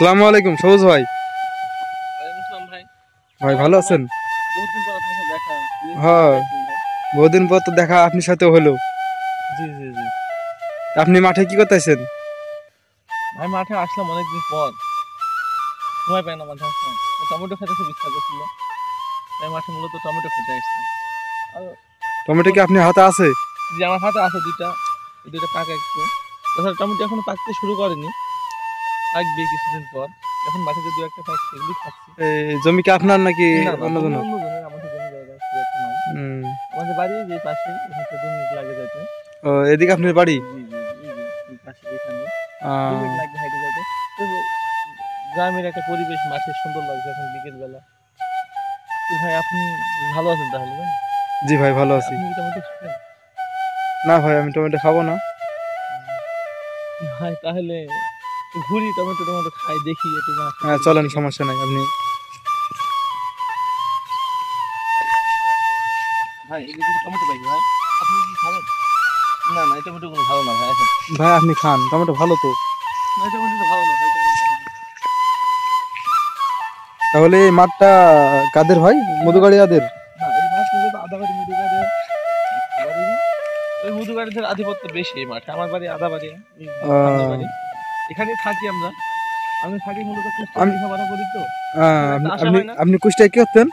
আসসালামু আলাইকুম সবুজ ভাই। ওয়ালাইকুম আসসালাম ভাই। ভাই ভালো আছেন? বহুদিন পর আপনার সাথে দেখা। হ্যাঁ, বহুদিন পর তো দেখা আপনার সাথে হলো। জি, জি, জি। আপনি মাঠে কি করতেছেন? আমি মাঠে আসলাম অনেকদিন পর। সময় পাই না মাঠে আসলাম। টমেটো খেতে খুব ইচ্ছা করছিল। তাই মাঠে মূলত টমেটো খেতে আসছি। আর টমেটো এখন কি আপনার হাতে আছে? যে আমার হাতে আছে দুইটা, এই দুইটা পাকা একটু। তাছাড়া টমেটো এখনো পাকতে শুরু করেনি। পাকবে কিছুদিন পর। এখন মাটিতে দু একটা পাকছে, এগুলি খাচ্ছি। এই জমি কি আপনার নাকি না, না, অন্য জমি জনের? অন্য জনের, আমাদের জমি জায়গা খুব একটা নাই। হুম। আমাদের বাড়ি যে পাশে, এখান থেকে 2 মিনিট লাগে যাইতে। ও, এদিকে আপনার বাড়ি? জি, জি, জি, এই যে এই পাশে এখানে 2 আহ, মিনিট লাগবে হাইটে যাইতে। তো গ্রামের একটা পরিবেশ, মাঠে সুন্দর লাগছে এখন বিকেল বেলা। তো ভাই আপনি ভালো আছেন তাহলে? জান জি ভাই ভালো ভাই আছি। আপনি কি টমেটো খাবেন? না ভাই, আমি টমেটো খাবো না। ভাই তাহলে ঘুরি, টমেটো টমেটো খাই, দেখি একটু মাঠের হ্যাঁ চলেন, পরিবেশটা কেমন। সমস্যা নাই আপনি। ভাই এই যে টমেটো পাই ভাই, আপনি কি খাবেন? না, না, এই টমেটো কোনো ভালো না ভাই এখন। ভাই আপনি খান, টমেটো ভালো তো। না, এই টমেটো তো ভালো না ভাই, তাহলে এই মাঠটা কাদের ভাই? এই মাছ, মধুগাড়িয়াদের? না এই মাছ মূলত আদাবাড়ি মুদিগাড়ে সবারই। ওই মধুগাড়িদের আধিপত্য বেশি এই মাঠে। আমার বাড়ি আদাবাড়ি, এই সামনের আহ, বাড়ি। এখানেই থাকি আমরা। আমি থাকি মূলত কুষ্টিয়ায় আমি লেখাপড়া করি তো। খুব একটা আসা আপনি হয় না। আপনি কুষ্টিয়ায় কি করতেন?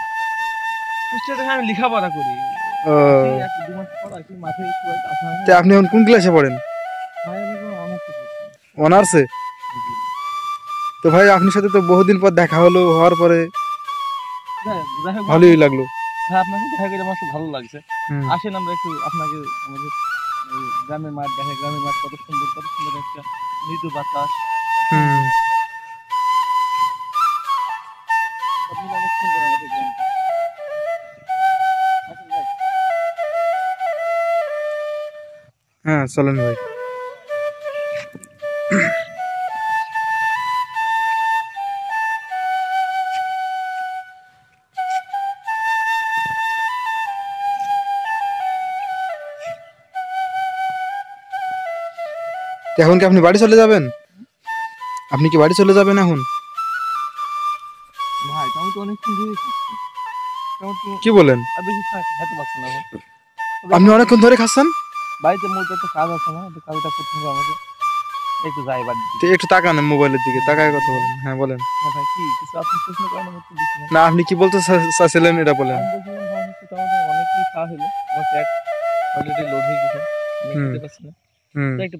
কুষ্টিয়া থেকে আমি লেখাপড়া করি। আসি ও, 1-2 মাস পর আসি, মাঠে খুব একটা আসা হয় না। তা আপনি এখন কোন ক্লাসে পড়েন? ভাই আমি কোনো অনার্সে পড়ছি। অনার্সে? জি। তো ভাই আপনার সাথে তো বহুদিন পর দেখা হলো, হওয়ার পরে যাই হোক ভাই, ভালোই লাগলো। ভাই আপনার সাথে দেখা করে আমার খুব ভালো লাগছে। হুম। আসেন আমরা একটু আপনাকে আমাদের এই গ্রামের মাঠ দেখে, গ্রামের মাঠ কত সুন্দর, কত সুন্দর একটা মৃদু বাতাস। হুম। সব মিলে অনেক সুন্দর আমাদের গ্রামটা। আসেন ভাই। হ্যাঁ চলেন ভাই। তো এখন কি আপনি বাড়ি চলে যাবেন? আপনি কি বাড়ি চলে যাবেন এখন? ভাই টমেটো অনেকক্ষণ ধরে খাচ্ছি। টমেটো কি বলেন? আর বেশি খাইতে পারছি না ভাই। তবে আপনি এখন অনেকক্ষণ ধরে খাচ্ছেন? বাড়িতে মূলত একটা কাজ আছে না, তো কাজটা করতে হবে আমাকে। একটু যাই বাড়ির তো দিকে। একটু তাকান মোবাইলের দিকে, তাকায় কথা বলেন। হ্যাঁ বলেন। হ্যাঁ ভাই, কি কিছু আপনি প্রশ্ন করেন, আমি উত্তর দিচ্ছি না। না, আপনি কি বলতে চাচ্ছিলেন এটা বলেন। আমি বলছিলাম ভাই হচ্ছে টমেটো অনেকই খাওয়া হলো, আমার পেট অলরেডি লোড হয়ে গেছে, আমি হুম। খেতে পারছি না। হুম। তো একটু